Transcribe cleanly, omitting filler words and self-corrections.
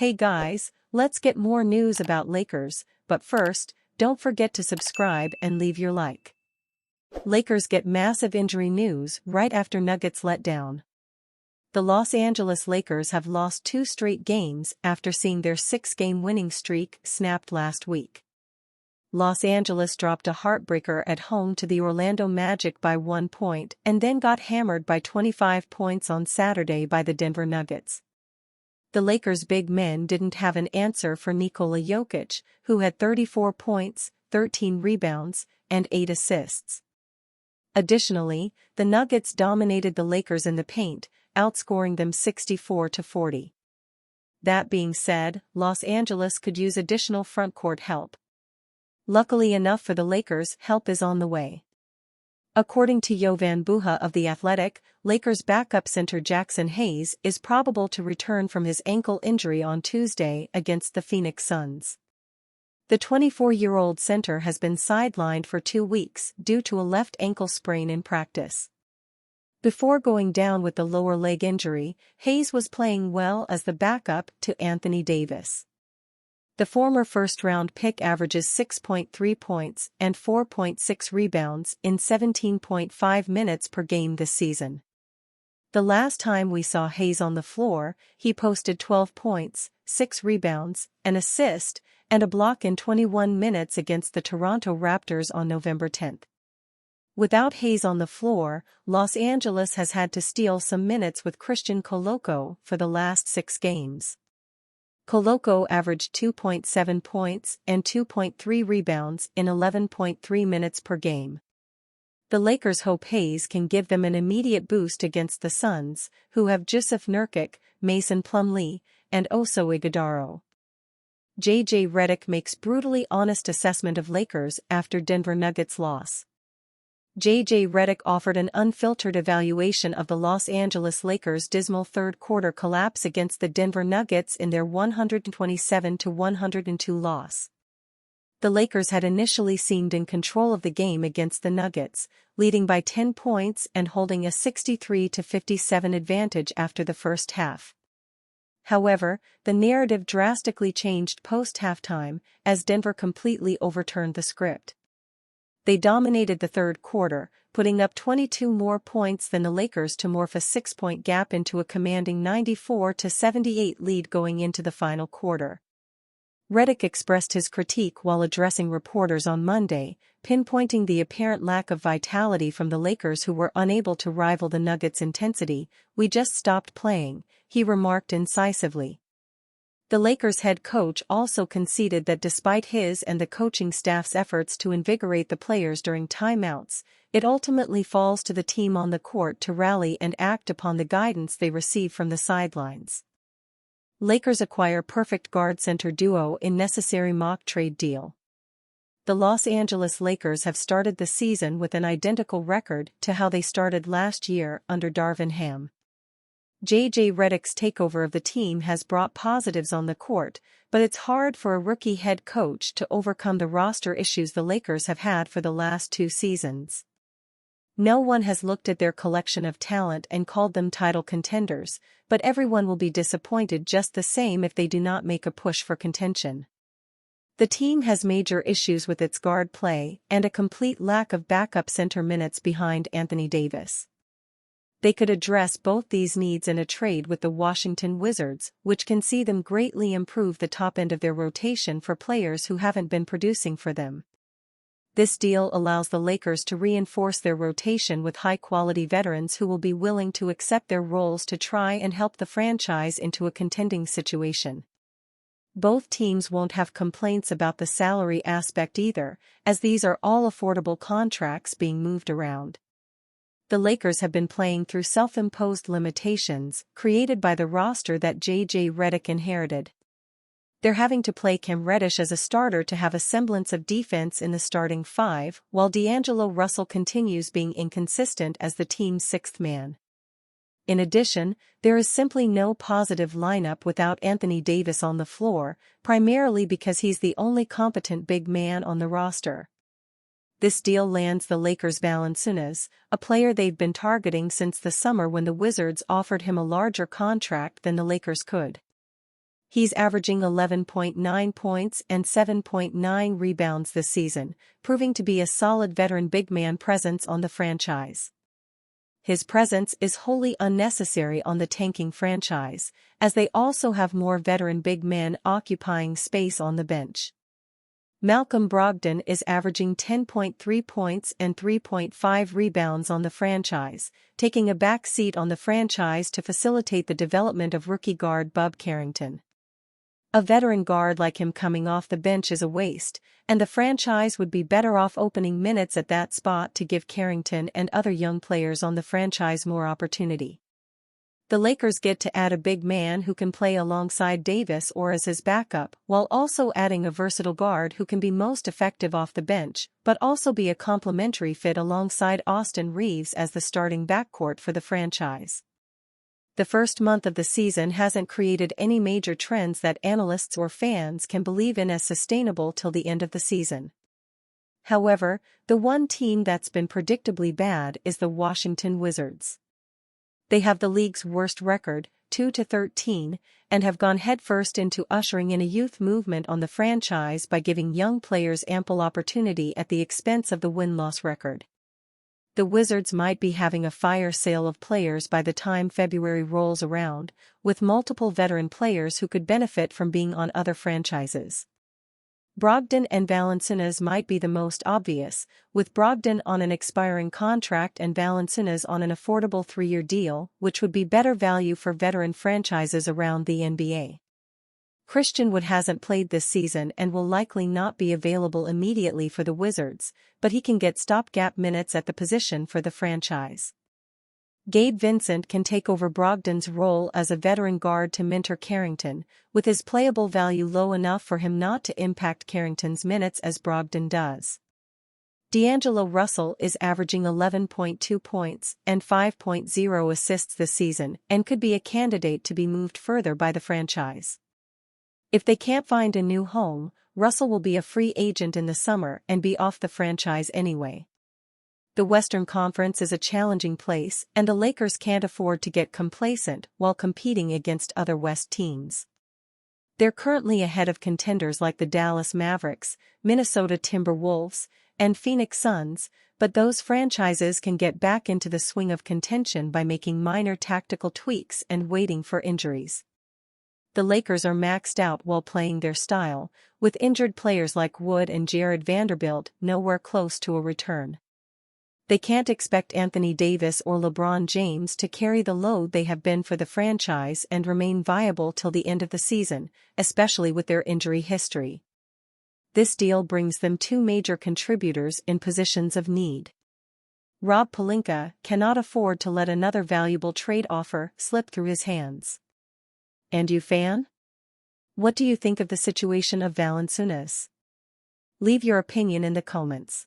Hey guys, let's get more news about Lakers, but first, don't forget to subscribe and leave your like. Lakers get massive injury news right after Nuggets let down. The Los Angeles Lakers have lost 2 straight games after seeing their 6-game winning streak snapped last week. Los Angeles dropped a heartbreaker at home to the Orlando Magic by 1 point and then got hammered by 25 points on Saturday by the Denver Nuggets. The Lakers' big men didn't have an answer for Nikola Jokic, who had 34 points, 13 rebounds, and 8 assists. Additionally, the Nuggets dominated the Lakers in the paint, outscoring them 64-40. That being said, Los Angeles could use additional frontcourt help. Luckily enough for the Lakers, help is on the way. According to Jovan Buha of The Athletic, Lakers backup center Jackson Hayes is probable to return from his ankle injury on Tuesday against the Phoenix Suns. The 24-year-old center has been sidelined for 2 weeks due to a left ankle sprain in practice. Before going down with the lower leg injury, Hayes was playing well as the backup to Anthony Davis. The former first-round pick averages 6.3 points and 4.6 rebounds in 17.5 minutes per game this season. The last time we saw Hayes on the floor, he posted 12 points, 6 rebounds, an assist, and a block in 21 minutes against the Toronto Raptors on November 10. Without Hayes on the floor, Los Angeles has had to steal some minutes with Christian Koloko for the last 6 games. Koloko averaged 2.7 points and 2.3 rebounds in 11.3 minutes per game. The Lakers hope Hayes can give them an immediate boost against the Suns, who have Jusuf Nurkic, Mason Plumlee, and Oso Ighodaro. JJ Redick makes brutally honest assessment of Lakers after Denver Nuggets loss. JJ Redick offered an unfiltered evaluation of the Los Angeles Lakers' dismal third-quarter collapse against the Denver Nuggets in their 127-102 loss. The Lakers had initially seemed in control of the game against the Nuggets, leading by 10 points and holding a 63-57 advantage after the first half. However, the narrative drastically changed post-halftime as Denver completely overturned the script. They dominated the third quarter, putting up 22 more points than the Lakers to morph a 6-point gap into a commanding 94-78 lead going into the final quarter. Redick expressed his critique while addressing reporters on Monday, pinpointing the apparent lack of vitality from the Lakers, who were unable to rival the Nuggets' intensity. "We just stopped playing," he remarked incisively. The Lakers head coach also conceded that despite his and the coaching staff's efforts to invigorate the players during timeouts, it ultimately falls to the team on the court to rally and act upon the guidance they receive from the sidelines. Lakers acquire perfect guard-center duo in necessary mock trade deal. The Los Angeles Lakers have started the season with an identical record to how they started last year under Darvin Ham. JJ Redick's takeover of the team has brought positives on the court, but it's hard for a rookie head coach to overcome the roster issues the Lakers have had for the last 2 seasons. No one has looked at their collection of talent and called them title contenders, but everyone will be disappointed just the same if they do not make a push for contention. The team has major issues with its guard play and a complete lack of backup center minutes behind Anthony Davis. They could address both these needs in a trade with the Washington Wizards, which can see them greatly improve the top end of their rotation for players who haven't been producing for them. This deal allows the Lakers to reinforce their rotation with high-quality veterans who will be willing to accept their roles to try and help the franchise into a contending situation. Both teams won't have complaints about the salary aspect either, as these are all affordable contracts being moved around. The Lakers have been playing through self-imposed limitations created by the roster that JJ Redick inherited. They're having to play Cam Reddish as a starter to have a semblance of defense in the starting 5, while D'Angelo Russell continues being inconsistent as the team's 6th man. In addition, there is simply no positive lineup without Anthony Davis on the floor, primarily because he's the only competent big man on the roster. This deal lands the Lakers Valanciunas, a player they've been targeting since the summer when the Wizards offered him a larger contract than the Lakers could. He's averaging 11.9 points and 7.9 rebounds this season, proving to be a solid veteran big man presence on the franchise. His presence is wholly unnecessary on the tanking franchise, as they also have more veteran big men occupying space on the bench. Malcolm Brogdon is averaging 10.3 points and 3.5 rebounds on the franchise, taking a back seat on the franchise to facilitate the development of rookie guard Bub Carrington. A veteran guard like him coming off the bench is a waste, and the franchise would be better off opening minutes at that spot to give Carrington and other young players on the franchise more opportunity. The Lakers get to add a big man who can play alongside Davis or as his backup, while also adding a versatile guard who can be most effective off the bench, but also be a complementary fit alongside Austin Reaves as the starting backcourt for the franchise. The first month of the season hasn't created any major trends that analysts or fans can believe in as sustainable till the end of the season. However, the one team that's been predictably bad is the Washington Wizards. They have the league's worst record, 2-13, and have gone headfirst into ushering in a youth movement on the franchise by giving young players ample opportunity at the expense of the win-loss record. The Wizards might be having a fire sale of players by the time February rolls around, with multiple veteran players who could benefit from being on other franchises. Brogdon and Valanciunas might be the most obvious, with Brogdon on an expiring contract and Valanciunas on an affordable 3-year deal, which would be better value for veteran franchises around the NBA. Christian Wood hasn't played this season and will likely not be available immediately for the Wizards, but he can get stopgap minutes at the position for the franchise. Gabe Vincent can take over Brogdon's role as a veteran guard to mentor Carrington, with his playable value low enough for him not to impact Carrington's minutes as Brogdon does. D'Angelo Russell is averaging 11.2 points and 5.0 assists this season and could be a candidate to be moved further by the franchise. If they can't find a new home, Russell will be a free agent in the summer and be off the franchise anyway. The Western Conference is a challenging place, and the Lakers can't afford to get complacent while competing against other West teams. They're currently ahead of contenders like the Dallas Mavericks, Minnesota Timberwolves, and Phoenix Suns, but those franchises can get back into the swing of contention by making minor tactical tweaks and waiting for injuries. The Lakers are maxed out while playing their style, with injured players like Wood and Jared Vanderbilt nowhere close to a return. They can't expect Anthony Davis or LeBron James to carry the load they have been for the franchise and remain viable till the end of the season, especially with their injury history. This deal brings them two major contributors in positions of need. Rob Pelinka cannot afford to let another valuable trade offer slip through his hands. And you, fan? What do you think of the situation of Valanciunas? Leave your opinion in the comments.